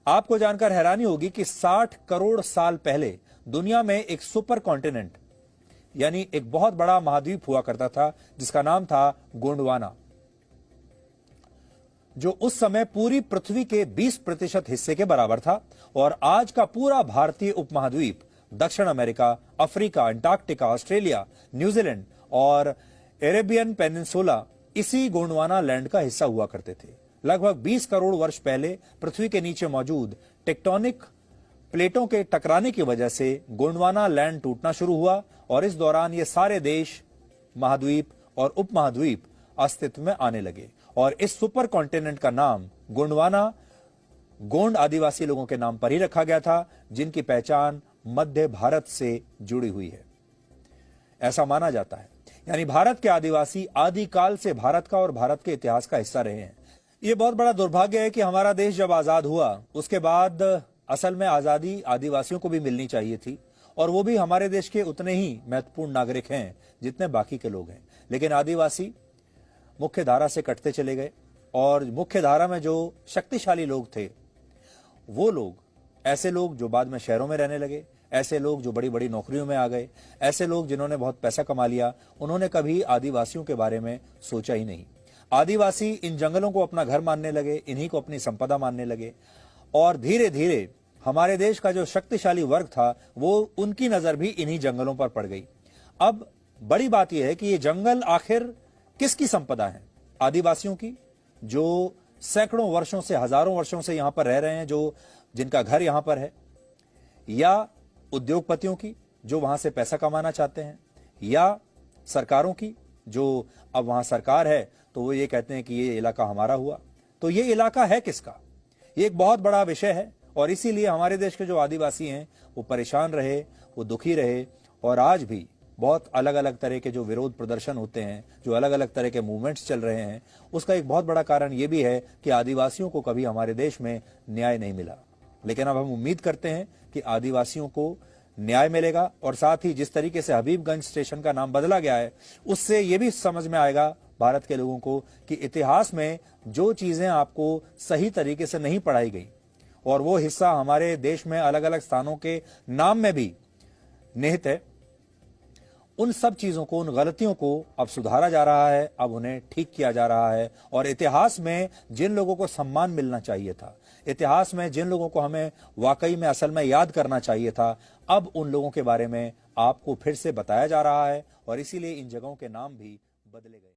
आपको जानकर हैरानी होगी कि 60 करोड़ साल पहले दुनिया में एक सुपर कॉन्टिनेंट यानी एक बहुत बड़ा महाद्वीप हुआ करता था जिसका नाम था गोंडवाना, जो उस समय पूरी पृथ्वी के 20% हिस्से के बराबर था। और आज का पूरा भारतीय उपमहाद्वीप दक्षिण America, Africa, Antarctica, Australia, New Zealand और अरेबियन पेनिनसुला इसी गोंडवाना लैंड का हिस्सा हुआ करते थे। लगभग 20 करोड़ वर्ष पहले पृथ्वी के नीचे मौजूद टेक्टोनिक प्लेटों के टकराने की वजह से गोंडवाना लैंड टूटना शुरू हुआ और इस दौरान ये सारे देश, महाद्वीप और उपमहाद्वीप अस्तित्व में आने लगे। और इस सुपर कॉन्टिनेंट का नाम गोंडवाना गोंड आदिवासी लोगों के नाम पर ही रखा गया था, जिनकी पहचान मध्य भारत से जुड़ी हुई है, ऐसा माना जाता है। यानी भारत के आदिवासी आदिकाल से भारत का और भारत के इतिहास का हिस्सा रहे हैं। यह बहुत बड़ा दुर्भाग्य है कि हमारा देश जब आजाद हुआ उसके बाद असल में आजादी आदिवासियों को भी मिलनी चाहिए थी, और वो भी हमारे देश के उतने ही महत्वपूर्ण नागरिक हैं जितने बाकी के लोग हैं। लेकिन आदिवासी मुख्य धारा से कटते चले गए, और मुख्य धारा में जो शक्तिशाली लोग थे वो लोग, ऐसे लोग जो बाद में शहरों में रहने लगे, ऐसे लोग जो बड़ी बड़ी नौकरियों में आ गए, ऐसे लोग जिन्होंने बहुत पैसा कमा लिया, उन्होंने कभी आदिवासियों के बारे में सोचा ही नहीं। आदिवासी इन जंगलों को अपना घर मानने लगे, इन्हीं को अपनी संपदा मानने लगे, और धीरे धीरे हमारे देश का जो शक्तिशाली वर्ग था वो उनकी नजर भी इन्हीं जंगलों पर पड़ गई। अब बड़ी बात यह है कि ये जंगल आखिर किसकी संपदा है? आदिवासियों की, जो सैकड़ों वर्षों से, हजारों वर्षों से यहां पर रह रहे हैं, जो जिनका घर यहां पर है, या उद्योगपतियों की जो वहां से पैसा कमाना चाहते हैं, या सरकारों की जो अब वहां सरकार है तो वो ये कहते हैं कि ये इलाका हमारा हुआ। तो ये इलाका है किसका? ये एक बहुत बड़ा विषय है, और इसीलिए हमारे देश के जो आदिवासी हैं वो परेशान रहे, वो दुखी रहे, और आज भी बहुत अलग अलग तरह के जो विरोध प्रदर्शन होते हैं, जो अलग अलग तरह के मूवमेंट्स चल रहे हैं, उसका एक बहुत बड़ा कारण ये भी है कि आदिवासियों को कभी हमारे देश में न्याय नहीं मिला। लेकिन अब हम उम्मीद करते हैं कि आदिवासियों को न्याय मिलेगा, और साथ ही जिस तरीके से हबीबगंज स्टेशन का नाम बदला गया है उससे ये भी समझ में आएगा भारत के लोगों को कि इतिहास में जो चीजें आपको सही तरीके से नहीं पढ़ाई गई, और वो हिस्सा हमारे देश में अलग अलग स्थानों के नाम में भी निहित है, उन सब चीजों को, उन गलतियों को अब सुधारा जा रहा है, अब उन्हें ठीक किया जा रहा है। और इतिहास में जिन लोगों को सम्मान मिलना चाहिए था, इतिहास में जिन लोगों को हमें वाकई में असल में याद करना चाहिए था, अब उन लोगों के बारे में आपको फिर से बताया जा रहा है, और इसीलिए इन जगहों के नाम भी बदले गए।